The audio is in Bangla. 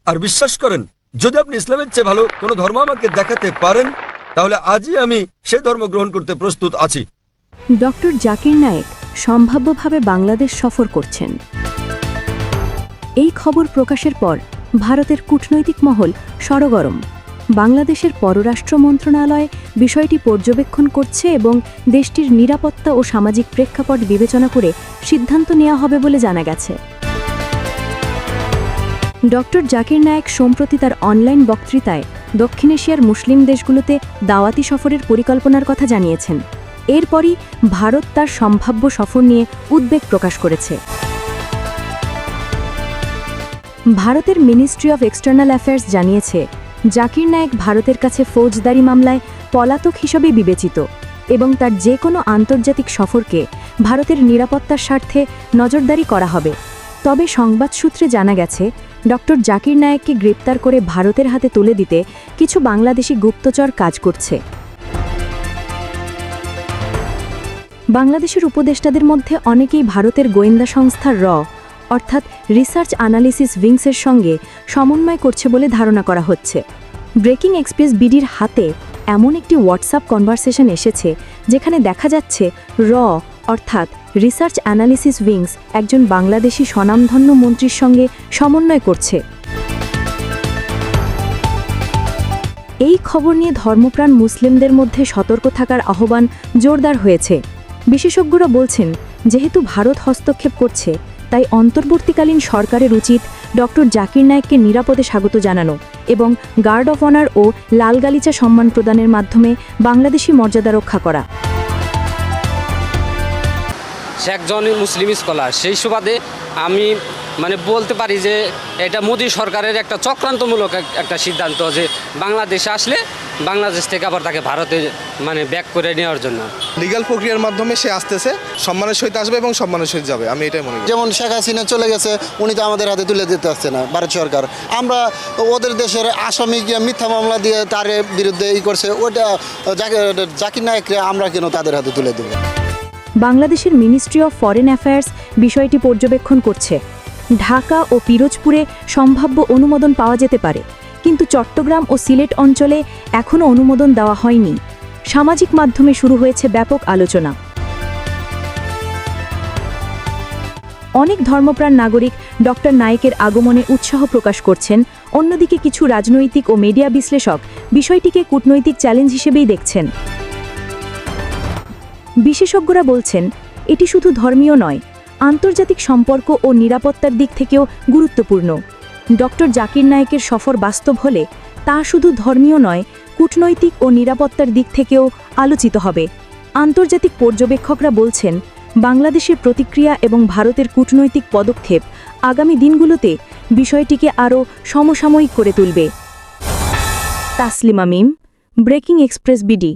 আর বিশ্বাস করেন, যদি আপনি ইসলামের চেয়ে ভালো কোনো ধর্ম আমাকে দেখাতে পারেন, তাহলে আজই আমি সে ধর্ম গ্রহণ করতে প্রস্তুত আছি। ডক্টর জাকির নায়েক সম্ভাব্যভাবে বাংলাদেশ সফর করছেন। এই খবর প্রকাশের পর ভারতের কূটনৈতিক মহল সরগরম। বাংলাদেশের পররাষ্ট্র মন্ত্রণালয় বিষয়টি পর্যবেক্ষণ করছে এবং দেশটির নিরাপত্তা ও সামাজিক প্রেক্ষাপট বিবেচনা করে সিদ্ধান্ত নেওয়া হবে বলে জানা গেছে। ডক্টর জাকির নায়েক সম্প্রতি তার অনলাইন বক্তৃতায় দক্ষিণ এশিয়ার মুসলিম দেশগুলোতে দাওয়াতি সফরের পরিকল্পনার কথা জানিয়েছেন। এরপরই ভারত তার সম্ভাব্য সফর নিয়ে উদ্বেগ প্রকাশ করেছে। ভারতের মিনিস্ট্রি অফ এক্সটার্নাল অ্যাফেয়ার্স জানিয়েছে, জাকির নায়েক ভারতের কাছে ফৌজদারি মামলায় পলাতক হিসেবে বিবেচিত এবং তার যে কোনো আন্তর্জাতিক সফরকে ভারতের নিরাপত্তার স্বার্থে নজরদারি করা হবে। তবে সংবাদ সূত্রে জানা গেছে, ডক্টর জাকির নায়েককে গ্রেপ্তার করে ভারতের হাতে তুলে দিতে কিছু বাংলাদেশি গুপ্তচর কাজ করছে। বাংলাদেশের উপদেষ্টাদের মধ্যে অনেকেই ভারতের গোয়েন্দা সংস্থা অর্থাৎ রিসার্চ অ্যানালিসিস উইংসের সঙ্গে সমন্বয় করছে বলে ধারণা করা হচ্ছে। ব্রেকিং এক্সপ্রেস বিডির হাতে এমন একটি হোয়াটসঅ্যাপ কনভারসেশন এসেছে যেখানে দেখা যাচ্ছে অর্থাৎ রিসার্চ অ্যানালিসিস উইংস একজন বাংলাদেশি স্বনামধন্য মন্ত্রীর সঙ্গে সমন্বয় করছে। এই খবর নিয়ে ধর্মপ্রাণ মুসলিমদের মধ্যে সতর্ক থাকার আহ্বান জোরদার হয়েছে। বিশেষজ্ঞরা বলছেন, যেহেতু ভারত হস্তক্ষেপ করছে, তাই অন্তর্বর্তীকালীন সরকারের উচিত ডক্টর জাকির নায়েককে নিরাপদে স্বাগত জানানো এবং গার্ড অফ অনার ও লাল গালিচা সম্মান প্রদানের মাধ্যমে বাংলাদেশি মর্যাদা রক্ষা করা। সে একজন মুসলিম স্কলার, সেই সুবাদে আমি বলতে পারি যে এটা মোদী সরকারের একটা চক্রান্তমূলক একটা সিদ্ধান্ত, যে বাংলাদেশে আসলে বাংলাদেশ থেকে আবার তাকে ভারতে ব্যাক করে নেওয়ার জন্য লিগ্যাল প্রক্রিয়ার মাধ্যমে সে আসতেছে, সম্মানের সহিত আসবে এবং সম্মানের সহিত যাবে। আমি এটাই মনে করি। যেমন শেখ হাসিনা চলে গেছে, উনি তো আমাদের হাতে তুলে দিতে আসছে না ভারত সরকার। আমরা ওদের দেশের আসামি গিয়ে মিথ্যা মামলা দিয়ে তার বিরুদ্ধে করছে, ওটা জাকির নায়েককে আমরা কেন তাদের হাতে তুলে দেব? বাংলাদেশের মিনিস্ট্রি অফ ফরেন অ্যাফেয়ার্স বিষয়টি পর্যবেক্ষণ করছে। ঢাকা ও পিরোজপুরে সম্ভাব্য অনুমোদন পাওয়া যেতে পারে, কিন্তু চট্টগ্রাম ও সিলেট অঞ্চলে এখনও অনুমোদন দেওয়া হয়নি। সামাজিক মাধ্যমে শুরু হয়েছে ব্যাপক আলোচনা। অনেক ধর্মপ্রাণ নাগরিক ডক্টর নায়েকের আগমনে উৎসাহ প্রকাশ করছেন। অন্যদিকে কিছু রাজনৈতিক ও মিডিয়া বিশ্লেষক বিষয়টিকে কূটনৈতিক চ্যালেঞ্জ হিসেবেই দেখছেন। বিশেষজ্ঞরা বলছেন, এটি শুধু ধর্মীয় নয়, আন্তর্জাতিক সম্পর্ক ও নিরাপত্তার দিক থেকেও গুরুত্বপূর্ণ। ডক্টর জাকির নায়েকের সফর বাস্তব হলে তা শুধু ধর্মীয় নয়, কূটনৈতিক ও নিরাপত্তার দিক থেকেও আলোচিত হবে। আন্তর্জাতিক পর্যবেক্ষকরা বলছেন, বাংলাদেশের প্রতিক্রিয়া এবং ভারতের কূটনৈতিক পদক্ষেপ আগামী দিনগুলোতে বিষয়টিকে আরও সমসাময়িক করে তুলবে। তাসলিমা মিম, ব্রেকিং এক্সপ্রেস বিডি।